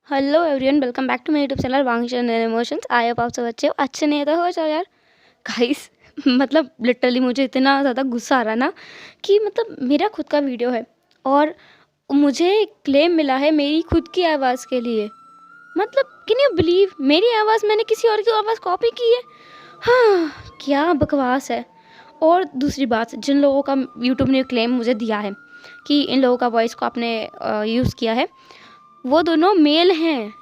Hello everyone, welcome back to my YouTube channel Wangshan and emotions. I hope आप सब अच्छे नहीं तो हो जाओ यार गाइस। मतलब लिटरली मुझे इतना ज़्यादा गुस्सा आ रहा ना कि मतलब मेरा खुद का वीडियो है और मुझे क्लेम मिला है मेरी खुद की आवाज़ के लिए। मतलब कैन यू बिलीव, मेरी आवाज़ मैंने किसी और की आवाज़ कॉपी की है। हाँ, क्या बकवास है। और दूसरी बात, जिन लोगों का यूट्यूब ने क्लेम मुझे दिया है कि इन लोगों का वॉइस को आपने यूज़ किया है, वो दोनों मेल हैं,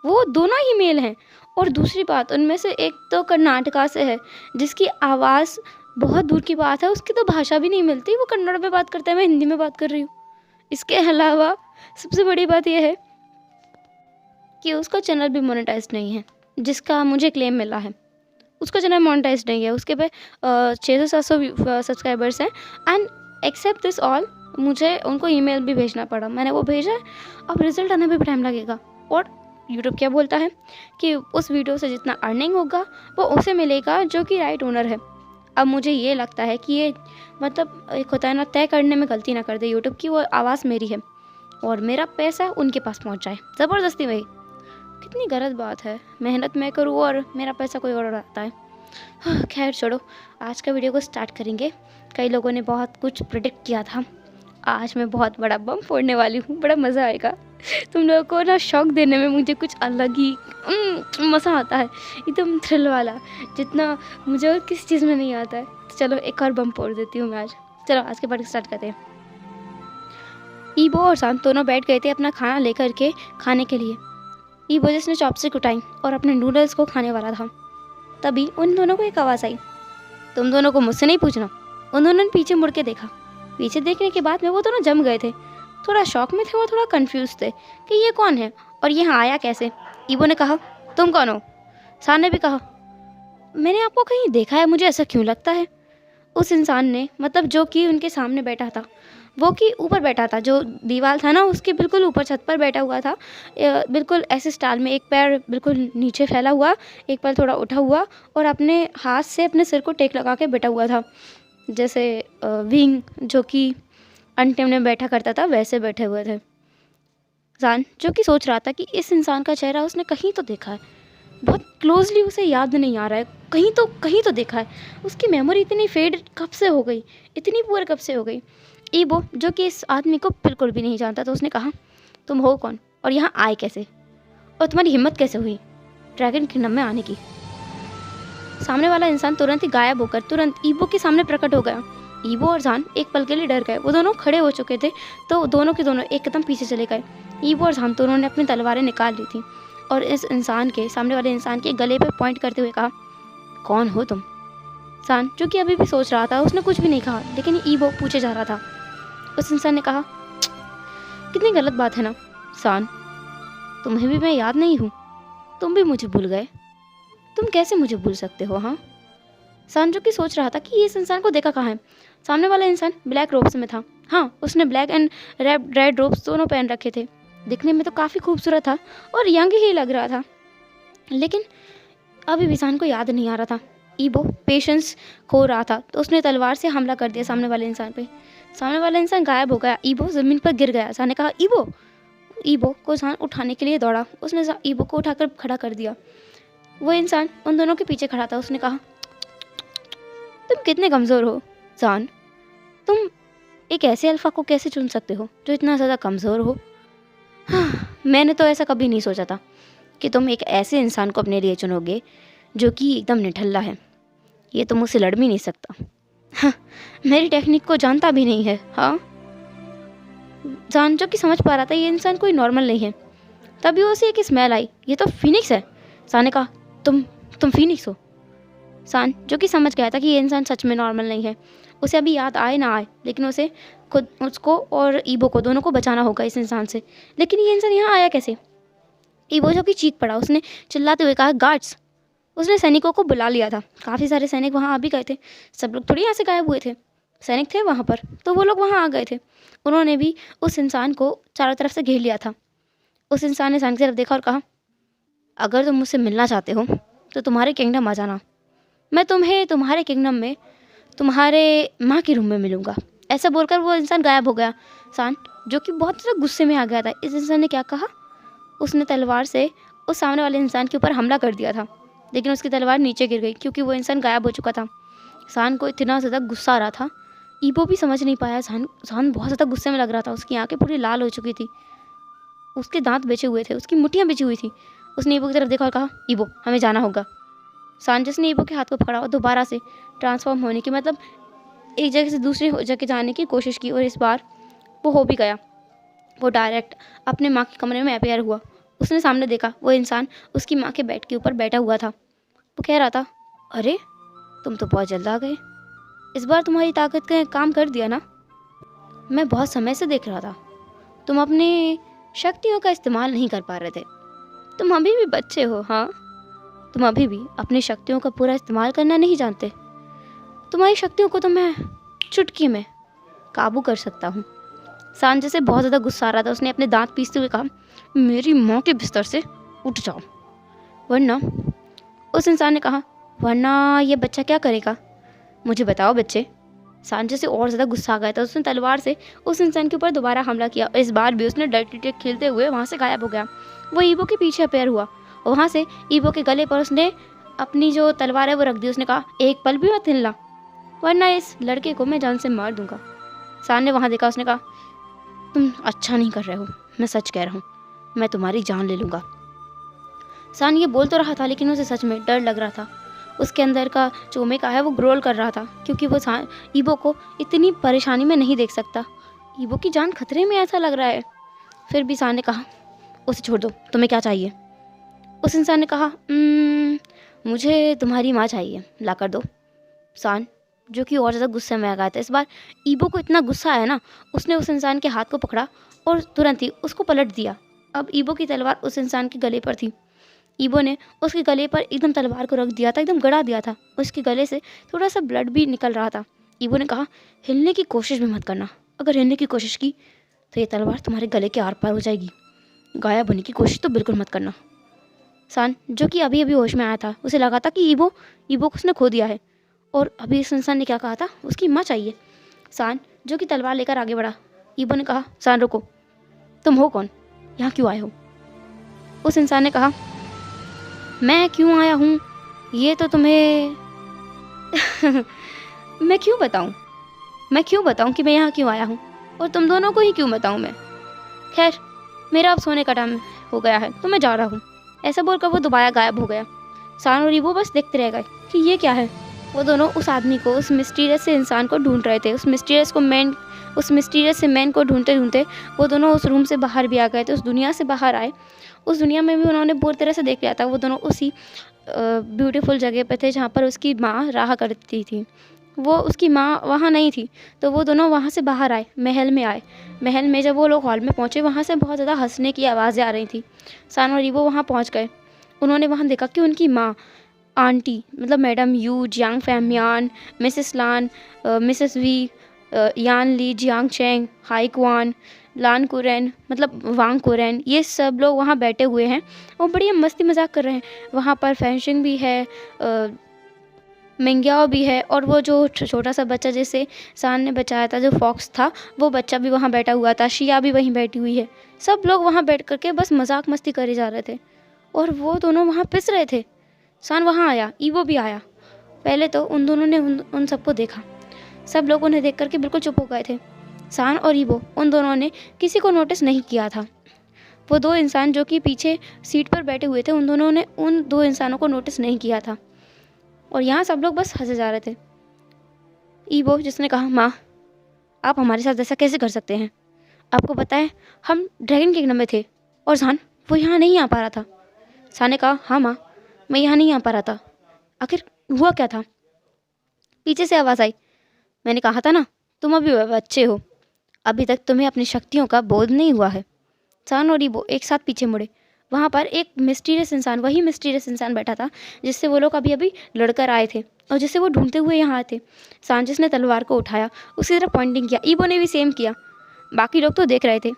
वो दोनों ही मेल हैं। और दूसरी बात, उनमें से एक तो कर्नाटका से है जिसकी आवाज़ बहुत दूर की बात है, उसकी तो भाषा भी नहीं मिलती, वो कन्नड़ में बात करता है, मैं हिंदी में बात कर रही हूँ। इसके अलावा सबसे बड़ी बात यह है कि उसका चैनल भी मोनेटाइज नहीं है, जिसका मुझे क्लेम मिला है। उसका चैनल मोनेटाइज नहीं है, उसके पे 600-700 सब्सक्राइबर्स हैं। एंड एक्सेप्ट दिस ऑल, मुझे उनको ईमेल भी भेजना पड़ा, मैंने वो भेजा है। अब रिजल्ट आने में भी टाइम लगेगा। और यूट्यूब क्या बोलता है कि उस वीडियो से जितना अर्निंग होगा वो उसे मिलेगा जो कि राइट ओनर है। अब मुझे ये लगता है कि ये मतलब एक होता है ना, तय करने में गलती ना कर दे यूट्यूब की, वो आवाज़ मेरी है और मेरा पैसा उनके पास पहुंच जाए ज़बरदस्ती में। कितनी गलत बात है, मेहनत मैं करूँ और मेरा पैसा कोई और उड़ाता है। हाँ, खैर छोड़ो, आज का वीडियो को स्टार्ट करेंगे। कई लोगों ने बहुत कुछ प्रिडिक्ट किया था, आज मैं बहुत बड़ा बम फोड़ने वाली हूँ, बड़ा मज़ा आएगा। तुम लोगों को ना शौक देने में मुझे कुछ अलग ही मज़ा आता है, एकदम थ्रिल वाला, जितना मुझे और किसी चीज़ में नहीं आता है। तो चलो एक और बम फोड़ देती हूँ मैं आज। चलो आज के पार्ट स्टार्ट करते हैं। ईबो और शांत दोनों बैठ गए थे अपना खाना लेकर के खाने के लिए। ईबो जिसने चॉपस्टिक उठाई और अपने नूडल्स को खाने वाला था, तभी उन दोनों को एक आवाज़ आई, तुम दोनों को मुझसे नहीं पूछना। उन दोनों ने पीछे मुड़ के देखा। पीछे देखने के बाद में वो दोनों जम गए थे, थोड़ा शॉक में थे, वो थोड़ा कंफ्यूज थे कि ये कौन है और यहाँ आया कैसे। ईबो ने कहा, तुम कौन हो? शान ने भी कहा, मैंने आपको कहीं देखा है, मुझे ऐसा क्यों लगता है। उस इंसान ने, मतलब जो कि उनके सामने बैठा था, वो कि ऊपर बैठा था, जो दीवार था ना उसके बिल्कुल ऊपर छत पर बैठा हुआ था, बिल्कुल ऐसे स्टाइल में, एक पैर बिल्कुल नीचे फैला हुआ, एक पैर थोड़ा उठा हुआ और अपने हाथ से अपने सिर को टेक लगा के बैठा हुआ था, जैसे विंग जो कि अंटिम में बैठा करता था वैसे बैठे हुए थे। जान जो कि सोच रहा था कि इस इंसान का चेहरा उसने कहीं तो देखा है, बहुत क्लोजली उसे याद नहीं आ रहा है, कहीं तो देखा है। उसकी मेमोरी इतनी फेड कब से हो गई, इतनी पुअर कब से हो गई। ईबो जो कि इस आदमी को बिल्कुल भी नहीं जानता, तो उसने कहा, तुम हो कौन और यहाँ आए कैसे, और तुम्हारी हिम्मत कैसे हुई ड्रैगन किंगडम में आने की। सामने वाला इंसान तुरंत ही गायब होकर तुरंत ईबो के सामने प्रकट हो गया। ईबो और जान एक पल के लिए डर गए, वो दोनों खड़े हो चुके थे तो दोनों के दोनों एक कदम पीछे चले गए। ईबो और जान दोनों ने अपनी तलवारें निकाल ली थी और इस इंसान के, सामने वाले इंसान के गले पे पॉइंट करते हुए कहा, कौन हो तुम। सान जो कि अभी भी सोच रहा था, उसने कुछ भी नहीं कहा, लेकिन ईबो पूछे जा रहा था। उस इंसान ने कहा, कितनी गलत बात है ना सान, तुम्हें भी मैं याद नहीं हूँ, तुम भी मुझे भूल गए, तुम कैसे मुझे भूल सकते हो। हाँ, सान जो कि सोच रहा था कि इस इंसान को देखा कहाँ है। सामने वाला इंसान ब्लैक रोब्स में था। हाँ, उसने ब्लैक एंड रेड रोब्स दोनों पहन रखे थे, दिखने में तो काफ़ी खूबसूरत था और यंग ही लग रहा था, लेकिन अभी भी सान को याद नहीं आ रहा था। ईबो पेशेंस खो रहा था तो उसने तलवार से हमला कर दिया सामने वाले इंसान पे। सामने वाला इंसान गायब हो गया, ईबो ज़मीन पर गिर गया। सान ने कहा, ईबो। ईबो को सान उठाने के लिए दौड़ा, उसने ईबो को उठाकर खड़ा कर दिया। वो इंसान उन दोनों के पीछे खड़ा था, उसने कहा, तुम कितने कमज़ोर हो जान, तुम एक ऐसे अल्फ़ा को कैसे चुन सकते हो जो इतना ज़्यादा कमज़ोर हो। हाँ, मैंने तो ऐसा कभी नहीं सोचा था कि तुम एक ऐसे इंसान को अपने लिए चुनोगे जो कि एकदम निठल्ला है, ये तो मुझसे लड़ भी नहीं सकता। हाँ, मेरी टेक्निक को जानता भी नहीं है। हाँ, जान जो कि समझ पा रहा था ये इंसान कोई नॉर्मल नहीं है। तभी उसे एक स्मेल आई, ये तो फिनिक्स है। सान ने कहा, तुम फिनिक्स हो। सान जो कि समझ गया था कि ये इंसान सच में नॉर्मल नहीं है, उसे अभी याद आए ना आए, लेकिन उसे खुद उसको और ईबो को दोनों को बचाना होगा इस इंसान से। लेकिन ये इंसान यहाँ आया कैसे। ईबो जो कि चीख पड़ा, उसने चिल्लाते हुए कहा, गार्ड्स। उसने सैनिकों को बुला लिया था, काफ़ी सारे सैनिक वहाँ आ भी गए थे, सब लोग थोड़ी यहाँ से गायब हुए थे, सैनिक थे वहाँ पर, तो वो लोग वहाँ आ गए थे। उन्होंने भी उस इंसान को चारों तरफ से घेर लिया था। उस इंसान ने सान की तरफ देखा और कहा, अगर तुम मुझसे मिलना चाहते हो तो तुम्हारे किंगडम आ जाना, मैं तुम्हें तुम्हारे किंगडम में तुम्हारे माँ के रूम में मिलूँगा। ऐसा बोलकर वो इंसान गायब हो गया। सान जो कि बहुत ज़्यादा गुस्से में आ गया था, इस इंसान ने क्या कहा, उसने तलवार से उस सामने वाले इंसान के ऊपर हमला कर दिया था, लेकिन उसकी तलवार नीचे गिर गई क्योंकि वो इंसान गायब हो चुका था। सान को इतना ज़्यादा गुस्सा आ रहा था, ईबो भी समझ नहीं पाया। सान बहुत ज़्यादा गुस्से में लग रहा था, उसकी आंखें पूरी लाल हो चुकी थी, उसके दांत बिछे हुए थे, उसकी मुट्ठियाँ बिछी हुई थी। उसने ईबो की तरफ देखा और कहा, ईबो हमें जाना होगा। सांचेस ने ईबो के हाथ को पकड़ा और दोबारा से ट्रांसफॉर्म होने की, मतलब एक जगह से दूसरी जगह जाने की कोशिश की, और इस बार वो हो भी गया। वो डायरेक्ट अपने माँ के कमरे में अपेयर हुआ। उसने सामने देखा, वो इंसान उसकी माँ के बेड के ऊपर बैठा हुआ था। वो कह रहा था, अरे तुम तो बहुत जल्द आ गए, इस बार तुम्हारी ताकत का काम कर दिया ना। मैं बहुत समय से देख रहा था, तुम अपनी शक्तियों का इस्तेमाल नहीं कर पा रहे थे। तुम अभी भी बच्चे हो, हाँ, तुम अभी भी अपनी शक्तियों का पूरा इस्तेमाल करना नहीं जानते। तुम्हारी शक्तियों को तो मैं चुटकी में काबू कर सकता हूँ। सांचे से बहुत ज़्यादा गुस्सा आ रहा था। उसने अपने दांत पीसते हुए कहा, मेरी माँ के बिस्तर से उठ जाओ, वरना। उस इंसान ने कहा, वरना ये बच्चा क्या करेगा, मुझे बताओ बच्चे। सांचे से और ज़्यादा गुस्सा आ गया था। उसने तलवार से उस इंसान के ऊपर दोबारा हमला किया। इस बार भी उसने डर्टी टेक खेलते हुए वहाँ से गायब हो गया। वो ईबो के पीछे अपेयर हुआ और वहाँ से ईबो के गले पर उसने अपनी जो तलवार है वो रख दी। उसने कहा, एक पल भी मत हिलना, वरना इस लड़के को मैं जान से मार दूंगा। सान ने वहाँ देखा। उसने कहा, तुम अच्छा नहीं कर रहे हो, मैं सच कह रहा हूँ, मैं तुम्हारी जान ले लूँगा। सान ये बोल तो रहा था, लेकिन उसे सच में डर लग रहा था। उसके अंदर का जो ओमेगा है वो ग्रोल कर रहा था, क्योंकि वो ईबो को इतनी परेशानी में नहीं देख सकता। ईबो की जान खतरे में ऐसा लग रहा है। फिर भी सान ने कहा, उसे छोड़ दो, तुम्हें क्या चाहिए। उस इंसान ने कहा, मुझे तुम्हारी माँ चाहिए, ला कर दो। सान, जो कि और ज़्यादा गुस्से में आ गया था, इस बार ईबो को इतना गुस्सा आया ना, उसने उस इंसान के हाथ को पकड़ा और तुरंत ही उसको पलट दिया। अब ईबो की तलवार उस इंसान के गले पर थी। ईबो ने उसके गले पर एकदम तलवार को रख दिया था, एकदम गड़ा दिया था। उसके गले से थोड़ा सा ब्लड भी निकल रहा था। ईबो ने कहा, हिलने की कोशिश भी मत करना, अगर हिलने की कोशिश की तो ये तलवार तुम्हारे गले के आर पार हो जाएगी। गायब होने की कोशिश तो बिल्कुल मत करना। सान, जो कि अभी अभी होश में आया था, उसे लगा था कि ईबो को उसने खो दिया है, और अभी इस इंसान ने क्या कहा था, उसकी माँ चाहिए। सान, जो कि तलवार लेकर आगे बढ़ा। ईबो ने कहा, सान रुको, तुम हो कौन, यहाँ क्यों आए हो। उस इंसान ने कहा, मैं क्यों आया हूँ ये तो तुम्हें मैं क्यों बताऊँ कि मैं यहाँ क्यों आया हूँ, और तुम दोनों को ही क्यों बताऊँ मैं। खैर, मेरा अब सोने का टाइम हो गया है, तो मैं जा रहा हूँ। ऐसा बोलकर वो दोबारा गायब हो गया। सान और ईबो बस देखते रह गए कि ये क्या है। वो दोनों उस आदमी को, उस मिस्टीरियस से इंसान को ढूंढ रहे थे। उस मिस्टीरियस से मैन को ढूंढते ढूंढते वो दोनों उस रूम से बाहर भी आ गए थे, उस दुनिया से बाहर आए। उस दुनिया में भी उन्होंने बुरी तरह से देख लिया था। वो दोनों उसी ब्यूटीफुल जगह पे थे जहाँ पर उसकी माँ रहा करती थी। वो उसकी माँ वहाँ नहीं थी, तो वो दोनों वहाँ से बाहर आए, महल में आए। महल में जब वो लोग हॉल में पहुँचे, वहाँ से बहुत ज़्यादा हंसने की आवाज़ें आ रही थी। सान और ईबो वहाँ पहुँच गए। उन्होंने वहाँ देखा कि उनकी माँ, आंटी, मतलब madam Yu, Jiang Fengmian, Mrs Lan, Mrs Wei, Yan Li, Jiang Cheng, Hai Quan, Lan Qiren, मतलब वांग कुरैन, ये सब लोग वहाँ बैठे हुए हैं और बढ़िया मस्ती मजाक कर रहे हैं। वहाँ पर फैंशिंग भी है, मिंग्याओ भी है, और वो जो छोटा सा बच्चा जिसे सान ने बचाया था, जो फॉक्स था, वो बच्चा भी वहाँ बैठा हुआ था। शिया भी वहीं बैठी हुई है। सब लोग वहाँ बैठ करके बस मजाक मस्ती करे जा रहे थे, और वो दोनों वहाँ पिस रहे थे। सान वहाँ आया, ईबो भी आया। पहले तो उन दोनों ने उन सबको देखा। सब लोग उन्हें देख करके बिल्कुल चुप हो गए थे। सान और ईबो, उन दोनों ने किसी को नोटिस नहीं किया था। वो दो इंसान जो कि पीछे सीट पर बैठे हुए थे, उन दोनों ने उन दो इंसानों को नोटिस नहीं किया था, और यहाँ सब लोग बस हंसे जा रहे थे। ईबो, जिसने कहा, माँ आप हमारे साथ ऐसा कैसे कर सकते हैं, आपको पता है हम ड्रैगन किंगडम में थे, और सान वो यहाँ नहीं आ पा रहा था। सान ने कहा, हाँ माँ, मैं यहाँ नहीं आ पा रहा था, आखिर हुआ क्या था। पीछे से आवाज़ आई, मैंने कहा था ना, तुम अभी बच्चे हो, अभी तक तुम्हें अपनी शक्तियों का बोध नहीं हुआ है। सान और ईबो एक साथ पीछे मुड़े। वहाँ पर एक मिस्टीरियस इंसान, वही मिस्टीरियस इंसान बैठा था जिससे वो लोग अभी अभी लड़कर आए थे और जिसे वो ढूंढते हुए यहाँ आए थे। सांचिस ने तलवार को उठाया, उसकी तरफ पॉइंटिंग किया। ईबो ने भी सेम किया। बाकी लोग तो देख रहे थे।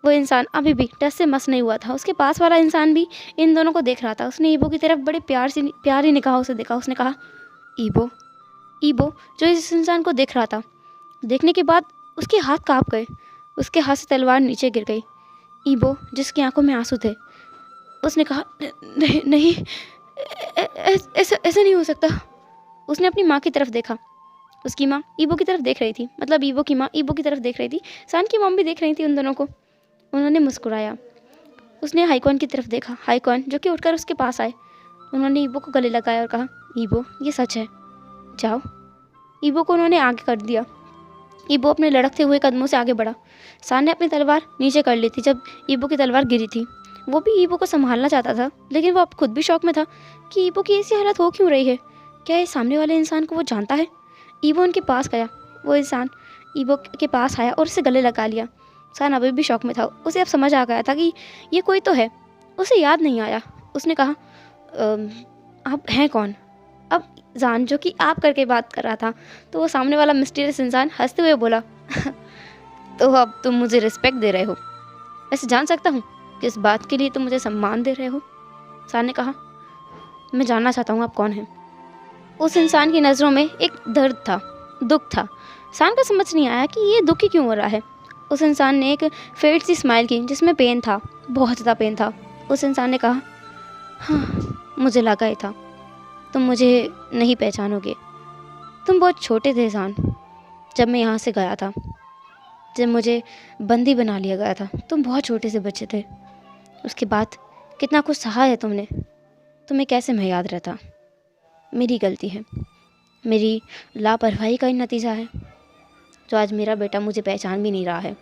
वो इंसान अभी भी टस से मस नहीं हुआ था। उसके पास वाला इंसान भी इन दोनों को देख रहा था। उसने ईबो की तरफ बड़े प्यारी निगाहों से देखा। उसने कहा, ईबो। ईबो, जो इस इंसान को देख रहा था, देखने के बाद उसके हाथ काँप गए। उसके हाथ से तलवार नीचे गिर गई। ईबो, जिसकी आंखों में आंसू थे, उसने कहा, नहीं नहीं, ऐसा ऐसा नहीं हो सकता। उसने अपनी माँ की तरफ देखा। उसकी माँ ईबो की तरफ देख रही थी, मतलब ईबो की माँ ईबो की तरफ देख रही थी। सान की मॉम भी देख रही थी उन दोनों को। उन्होंने मुस्कुराया। उसने हाईकॉन की तरफ देखा। हाईकॉन, जो कि उठकर उसके पास आए, उन्होंने ईबो को गले लगाया और कहा, ईबो, ये सच है, जाओ। ईबो को उन्होंने आगे कर दिया। ईबो अपने लड़कते हुए कदमों से आगे बढ़ा। सान ने अपनी तलवार नीचे कर ली थी जब ईबो की तलवार गिरी थी। वो भी ईबो को संभालना चाहता था, लेकिन वो अब खुद भी शौक में था कि ईबो की ऐसी हालत हो क्यों रही है। क्या ये सामने वाले इंसान को वो जानता है? ईबो उनके पास गया। वो इंसान ईबो के पास आया और उसे गले लगा लिया। सान अभी भी शौक में था। उसे अब समझ आ गया था कि ये कोई तो है। उसे याद नहीं आया। उसने कहा, आप हैं कौन? अब जान, जो कि आप करके बात कर रहा था, तो वो सामने वाला मिस्टीरियस इंसान हंसते हुए बोला, तो अब तुम मुझे रिस्पेक्ट दे रहे हो? वैसे जान सकता हूँ किस बात के लिए तुम मुझे सम्मान दे रहे हो? सान ने कहा, मैं जानना चाहता हूँ आप कौन हैं। उस इंसान की नज़रों में एक दर्द था, दुख था। सान को समझ नहीं आया कि ये दुख ही क्यों हो रहा है। उस इंसान ने एक फेड सी स्माइल की जिसमें पेन था, बहुत ज़्यादा पेन था। उस इंसान ने कहा, हाँ, मुझे लगा ही था, तुम मुझे नहीं पहचानोगे। तुम बहुत छोटे थे सान, जब मैं यहाँ से गया था, जब मुझे बंदी बना लिया गया था। तुम बहुत छोटे से बच्चे थे। उसके बाद कितना कुछ सहा है तुमने। तुम्हें कैसे मैं याद रहता? मेरी गलती है, मेरी लापरवाही का ही नतीजा है, जो आज मेरा बेटा मुझे पहचान भी नहीं रहा है।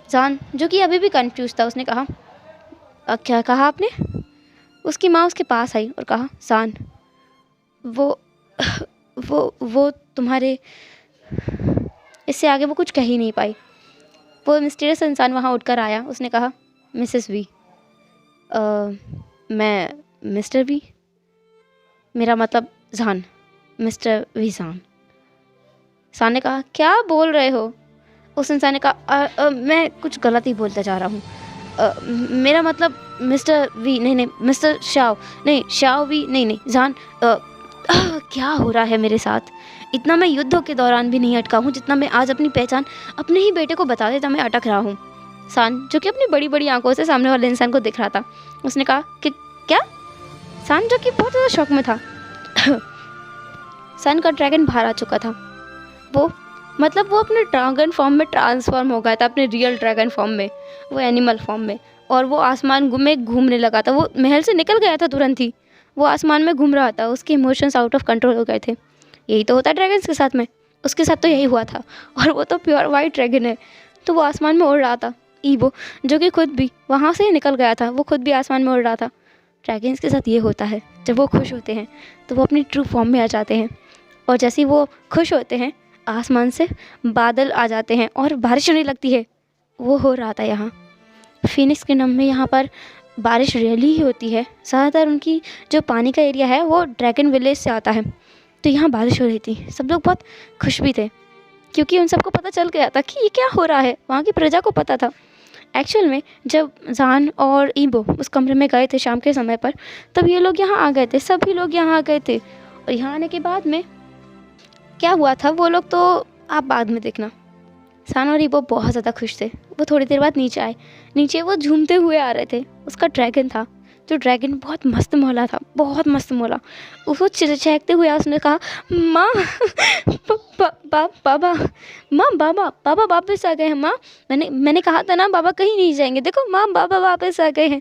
जान, जो कि अभी भी कंफ्यूज था, उसने कहा, क्या कहा आपने? उसकी माँ उसके पास आई और कहा, सान, वो वो तुम्हारे। इससे आगे वो कुछ कह ही नहीं पाई। वो मिस्टीरियस इंसान वहाँ उठकर आया। उसने कहा, मिसेस वी। मैं मिस्टर वी, मेरा मतलब जान, मिस्टर वी जान। सान ने कहा, क्या बोल रहे हो? उस इंसान ने कहा, मैं कुछ गलत ही बोलता जा रहा हूँ। मेरा मतलब मिस्टर वी, नहीं नहीं, मिस्टर शाओ, नहीं शाओ वी, नहीं नहीं, जान। क्या हो रहा है मेरे साथ? इतना मैं युद्धों के दौरान भी नहीं अटका हूँ जितना मैं आज अपनी पहचान अपने ही बेटे को बता देता मैं अटक रहा हूँ। सान, जो कि अपनी बड़ी बड़ी आंखों से सामने वाले इंसान को दिख रहा था, उसने कहा कि क्या? सान, जो कि बहुत ज़्यादा शौक में था। सान का ड्रैगन बाहर आ चुका था। वो मतलब वो अपने ड्रैगन फॉर्म में ट्रांसफॉर्म हो गया था, अपने रियल ड्रैगन फॉर्म में, वो एनिमल फॉर्म में। और वो आसमान में घूमने लगा था। वो महल से निकल गया था तुरंत ही, वो आसमान में घूम रहा था। उसके इमोशंस आउट ऑफ कंट्रोल हो गए थे। यही तो होता है ड्रैगन्स के साथ में। उसके साथ तो यही हुआ था। और वो तो प्योर वाइट ड्रैगन है, तो वो आसमान में उड़ रहा था। ईबो, जो कि खुद भी वहाँ से ही निकल गया था, वो खुद भी आसमान में उड़ रहा था। ड्रैगन्स के साथ ये होता है, जब वो खुश होते हैं तो वो अपनी ट्रू फॉर्म में आ जाते हैं। और जैसे ही वो खुश होते हैं, आसमान से बादल आ जाते हैं और बारिश होने लगती है। वो हो रहा था यहाँ फिनिक्स किंगडम में। यहाँ पर बारिश रियली ही होती है। ज़्यादातर उनकी जो पानी का एरिया है वो ड्रैगन विलेज से आता है। तो यहाँ बारिश हो रही थी। सब लोग बहुत खुश भी थे, क्योंकि उन सबको पता चल गया था कि ये क्या हो रहा है। वहाँ की प्रजा को पता था। एक्चुअल में जब जान और ईबो उस कमरे में गए थे शाम के समय पर, तब ये लोग यहाँ आ गए थे। सभी लोग यहाँ आ गए थे। और यहाँ आने के बाद में क्या हुआ था, वो लोग तो आप बाद में देखना। सान और ईबो बहुत ज़्यादा खुश थे। वो थोड़ी देर बाद नीचे आए। नीचे वो झूमते हुए आ रहे थे। उसका ड्रैगन था, जो ड्रैगन बहुत मस्त मौला था, बहुत मस्त मौला। उसको चहकते हुए उसने कहा, माँ, बाबा, माँ, बाबा वापस आ गए हैं। माँ, मैंने कहा था ना बाबा कहीं नहीं जाएंगे। देखो माँ, बाबा वापस आ गए हैं।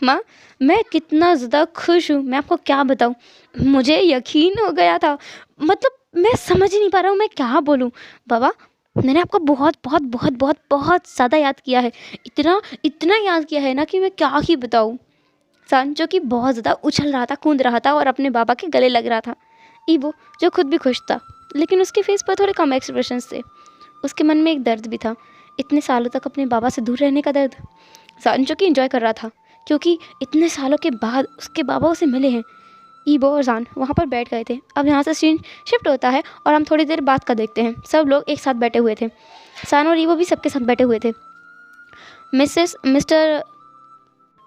माँ, मैं कितना ज़्यादा खुश हूँ, मैं आपको क्या बताऊँ। मुझे यकीन हो गया था, मतलब मैं समझ ही नहीं पा रहा हूँ मैं क्या बोलूँ। बाबा, मैंने आपको बहुत बहुत बहुत बहुत बहुत ज़्यादा याद किया है। इतना इतना याद किया है ना कि मैं क्या ही बताऊँ। सान, जो कि बहुत ज़्यादा उछल रहा था, कूद रहा था और अपने बाबा के गले लग रहा था। ईबो, जो खुद भी खुश था, लेकिन उसके फेस पर थोड़े कम एक्सप्रेशंस थे। उसके मन में एक दर्द भी था, इतने सालों तक अपने बाबा से दूर रहने का दर्द। सान, जो कि एंजॉय कर रहा था, क्योंकि इतने सालों के बाद उसके बाबा उसे मिले हैं। ईबो और जान वहाँ पर बैठ गए थे। अब यहाँ से सीन शिफ्ट होता है और हम थोड़ी देर बाद का देखते हैं। सब लोग एक साथ बैठे हुए थे। सान और ईबो भी सबके साथ बैठे हुए थे। मिस्टर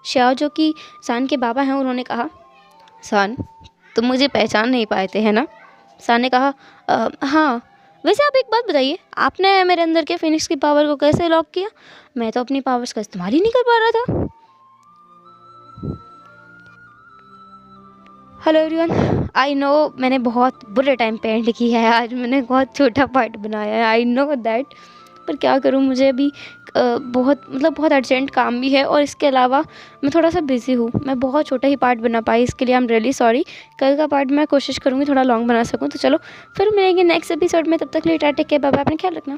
श्याओ, जो कि सान के बाबा हैं, उन्होंने कहा, सान, तुम मुझे पहचान नहीं पाए थे, है ना? सान ने कहा, हाँ, वैसे आप एक बात बताइए, आपने मेरे अंदर के फिनिक्स की पावर को कैसे लॉक किया? मैं तो अपनी पावर्स का इस्तेमाल ही नहीं कर पा रहा था। हेलो एवरीवन, आई नो मैंने बहुत बुरे टाइम पे एंड किया है आज, मैंने बहुत छोटा पार्ट बनाया है, आई नो दैट। पर क्या करूँ, मुझे अभी बहुत अर्जेंट काम भी है और इसके अलावा मैं थोड़ा सा बिज़ी हूँ। मैं बहुत छोटा ही पार्ट बना पाई, इसके लिए आई एम रियली सॉरी। कल का पार्ट मैं कोशिश करूँगी थोड़ा लॉन्ग बना सकूँ। तो चलो फिर मिलेंगे नेक्स्ट एपिसोड में, तब तक के लिए tata, take care, bye bye, अपना ख्याल रखना।